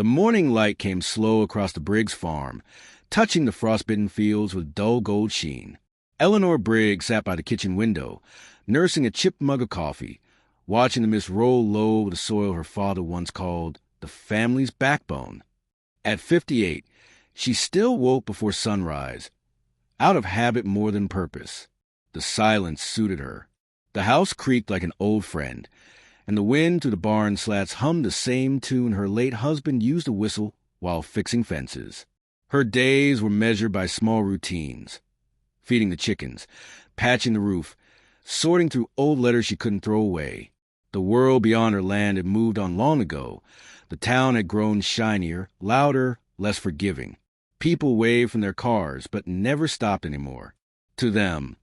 The morning light came slow across the Briggs farm, touching the frostbitten fields with dull gold sheen. Eleanor Briggs sat by the kitchen window, nursing a chipped mug of coffee, watching the mist roll low over the soil her father once called the family's backbone. At 58, she still woke before sunrise, out of habit more than purpose. The silence suited her. The house creaked like an old friend, and the wind through the barn slats hummed the same tune her late husband used to whistle while fixing fences. Her days were measured by small routines: feeding the chickens, patching the roof, sorting through old letters she couldn't throw away. The world beyond her land had moved on long ago. The town had grown shinier, louder, less forgiving. People waved from their cars, but never stopped anymore. To them,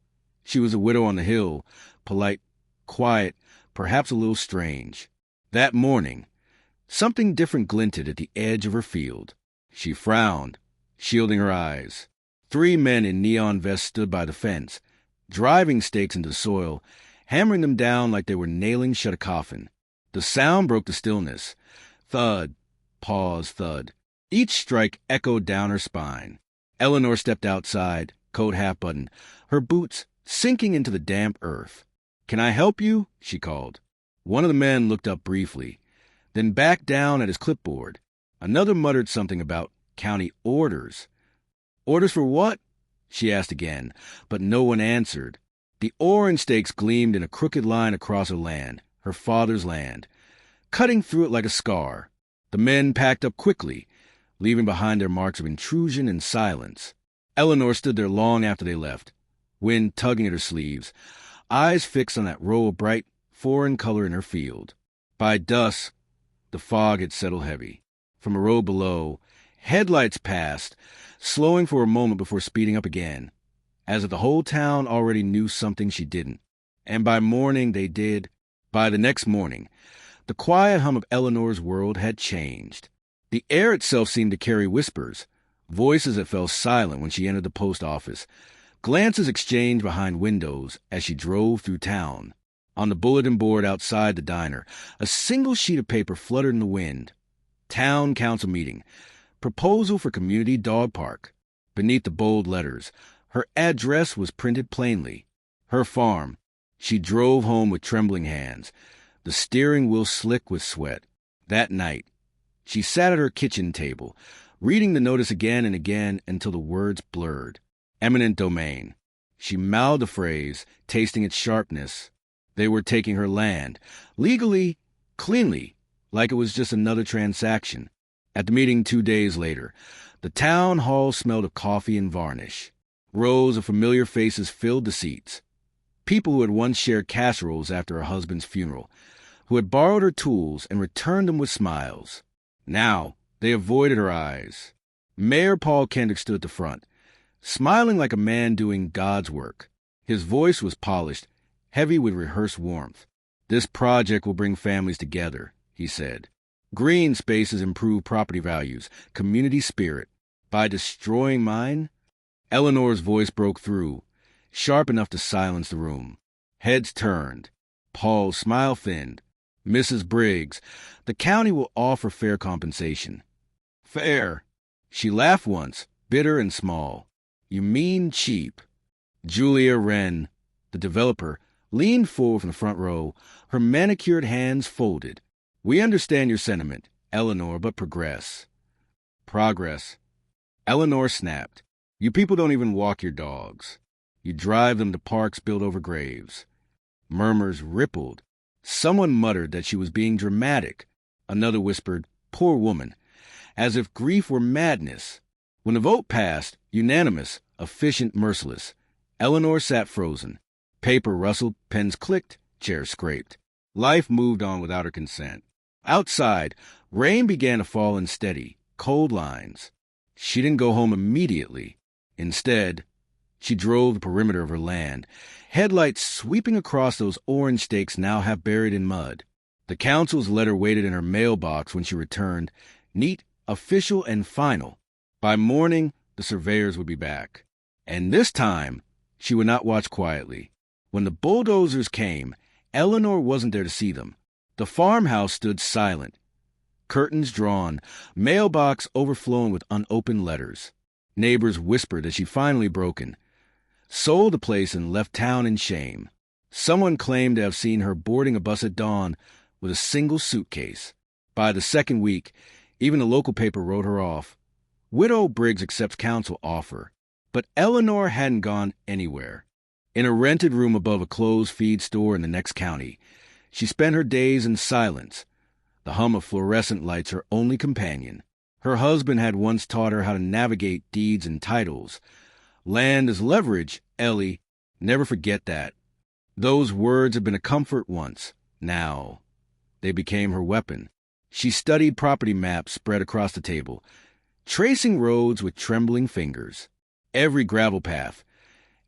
she was a widow on the hill, polite, quiet, perhaps a little strange. That morning, something different glinted at the edge of her field. She frowned, shielding her eyes. 3 men in neon vests stood by the fence, driving stakes into the soil, hammering them down like they were nailing shut a coffin. The sound broke the stillness. Thud, pause, thud. Each strike echoed down her spine. Eleanor stepped outside, coat half buttoned, her boots sinking into the damp earth. "Can I help you?" she called. One of the men looked up briefly, then back down at his clipboard. Another muttered something about county orders. "Orders for what?" she asked again, but no one answered. The orange stakes gleamed in a crooked line across her land, her father's land, cutting through it like a scar. The men packed up quickly, leaving behind their marks of intrusion and silence. Eleanor stood there long after they left, wind tugging at her sleeves, eyes fixed on that row of bright, foreign color in her field. By dusk, the fog had settled heavy. From a road below, headlights passed, slowing for a moment before speeding up again, as if the whole town already knew something she didn't. And by morning they did. By the next morning, the quiet hum of Eleanor's world had changed. The air itself seemed to carry whispers, voices that fell silent when she entered the post office, glances exchanged behind windows as she drove through town. On the bulletin board outside the diner, a single sheet of paper fluttered in the wind. Town council meeting. Proposal for community dog park. Beneath the bold letters, her address was printed plainly. Her farm. She drove home with trembling hands, the steering wheel slick with sweat. That night, she sat at her kitchen table, reading the notice again and again until the words blurred. Eminent domain. She mouthed the phrase, tasting its sharpness. They were taking her land, legally, cleanly, like it was just another transaction. At the meeting 2 days later, the town hall smelled of coffee and varnish. Rows of familiar faces filled the seats. People who had once shared casseroles after her husband's funeral, who had borrowed her tools and returned them with smiles. Now they avoided her eyes. Mayor Paul Kendrick stood at the front, smiling like a man doing God's work. His voice was polished, heavy with rehearsed warmth. "This project will bring families together," he said. "Green spaces improve property values, community spirit. By destroying mine?" Eleanor's voice broke through, sharp enough to silence the room. Heads turned. Paul's smile thinned. "Mrs. Briggs, the county will offer fair compensation." "Fair?" She laughed once, bitter and small. "You mean cheap." Julia Wren, the developer, leaned forward from the front row, her manicured hands folded. "We understand your sentiment, Eleanor, but progress." "Progress." Eleanor snapped. "You people don't even walk your dogs. You drive them to parks built over graves." Murmurs rippled. Someone muttered that she was being dramatic. Another whispered, "Poor woman," as if grief were madness. When the vote passed, unanimous, efficient, merciless, Eleanor sat frozen. Paper rustled, pens clicked, chairs scraped. Life moved on without her consent. Outside, rain began to fall in steady, cold lines. She didn't go home immediately. Instead, she drove the perimeter of her land, headlights sweeping across those orange stakes now half buried in mud. The council's letter waited in her mailbox when she returned, neat, official, and final. By morning, the surveyors would be back. And this time, she would not watch quietly. When the bulldozers came, Eleanor wasn't there to see them. The farmhouse stood silent, Curtains drawn, mailbox overflowing with unopened letters. Neighbors whispered as she finally broken. Sold the place and left town in shame. Someone claimed to have seen her boarding a bus at dawn with a single suitcase. By the second week, even the local paper wrote her off. Widow Briggs accepts counsel offer, but Eleanor hadn't gone anywhere. In a rented room above a closed feed store in the next county, she spent her days in silence, the hum of fluorescent lights her only companion. Her husband had once taught her how to navigate deeds and titles. Land as leverage, Ellie. Never forget that. Those words had been a comfort once. Now, they became her weapon. She studied property maps spread across the table, tracing roads with trembling fingers. Every gravel path,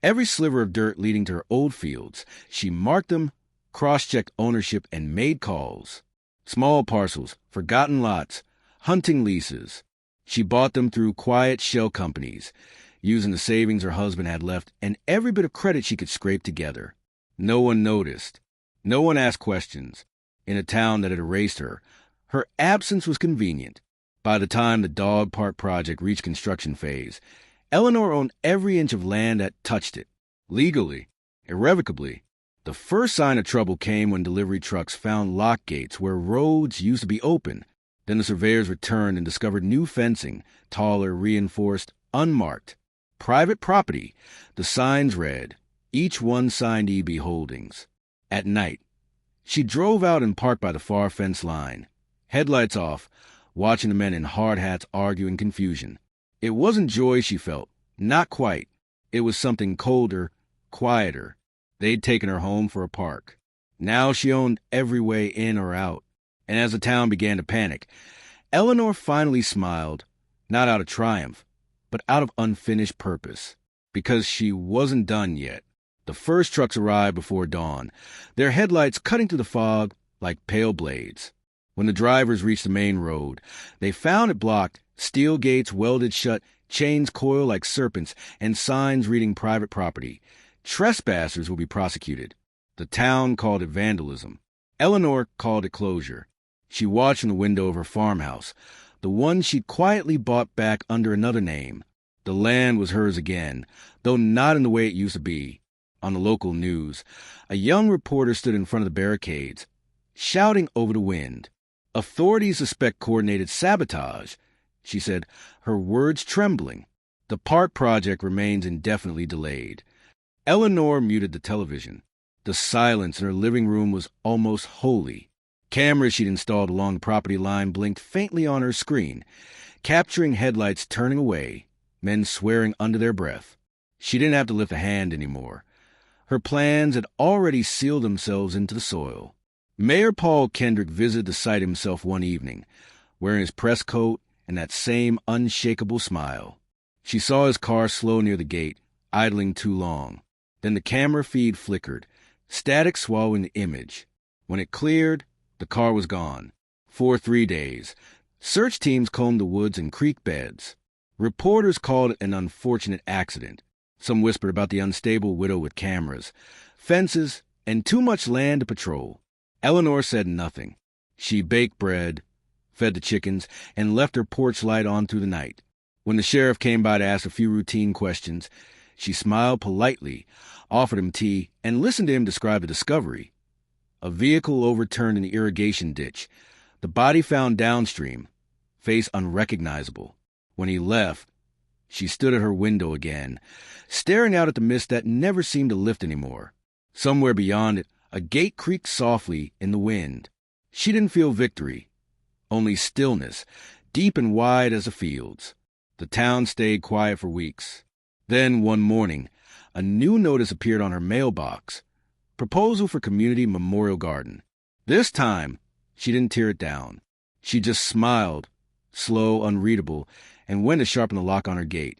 every sliver of dirt leading to her old fields, she marked them, cross-checked ownership, and made calls. Small parcels, forgotten lots, hunting leases. She bought them through quiet shell companies, using the savings her husband had left and every bit of credit she could scrape together. No one noticed. No one asked questions. In a town that had erased her, her absence was convenient. By the time the dog park project reached construction phase, Eleanor owned every inch of land that touched it. Legally, irrevocably. The first sign of trouble came when delivery trucks found lock gates where roads used to be open. Then the surveyors returned and discovered new fencing, taller, reinforced, unmarked. Private property, the signs read, each one signed EB Holdings. At night, she drove out and parked by the far fence line, headlights off, watching the men in hard hats argue in confusion. It wasn't joy she felt, not quite. It was something colder, quieter. They'd taken her home for a park. Now she owned every way in or out. And as the town began to panic, Eleanor finally smiled, not out of triumph, but out of unfinished purpose, because she wasn't done yet. The first trucks arrived before dawn, their headlights cutting through the fog like pale blades. When the drivers reached the main road, they found it blocked, steel gates welded shut, chains coiled like serpents, and signs reading private property. Trespassers will be prosecuted. The town called it vandalism. Eleanor called it closure. She watched from the window of her farmhouse, the one she'd quietly bought back under another name. The land was hers again, though not in the way it used to be. On the local news, a young reporter stood in front of the barricades, shouting over the wind. Authorities suspect coordinated sabotage, she said, her words trembling. The park project remains indefinitely delayed. Eleanor muted the television. The silence in her living room was almost holy. Cameras she'd installed along the property line blinked faintly on her screen, capturing headlights turning away, men swearing under their breath. She didn't have to lift a hand anymore. Her plans had already sealed themselves into the soil. Mayor Paul Kendrick visited the site himself one evening, wearing his press coat and that same unshakable smile. She saw his car slow near the gate, idling too long. Then the camera feed flickered, static swallowing the image. When it cleared, the car was gone. For 3 days, search teams combed the woods and creek beds. Reporters called it an unfortunate accident. Some whispered about the unstable widow with cameras, fences, and too much land to patrol. Eleanor said nothing. She baked bread, fed the chickens, and left her porch light on through the night. When the sheriff came by to ask a few routine questions, she smiled politely, offered him tea, and listened to him describe the discovery. A vehicle overturned in the irrigation ditch, the body found downstream, face unrecognizable. When he left, she stood at her window again, staring out at the mist that never seemed to lift anymore. Somewhere beyond it, a gate creaked softly in the wind. She didn't feel victory, only stillness, deep and wide as the fields. The town stayed quiet for weeks. Then, one morning, a new notice appeared on her mailbox. Proposal for community memorial garden. This time, she didn't tear it down. She just smiled, slow, unreadable, and went to sharpen the lock on her gate.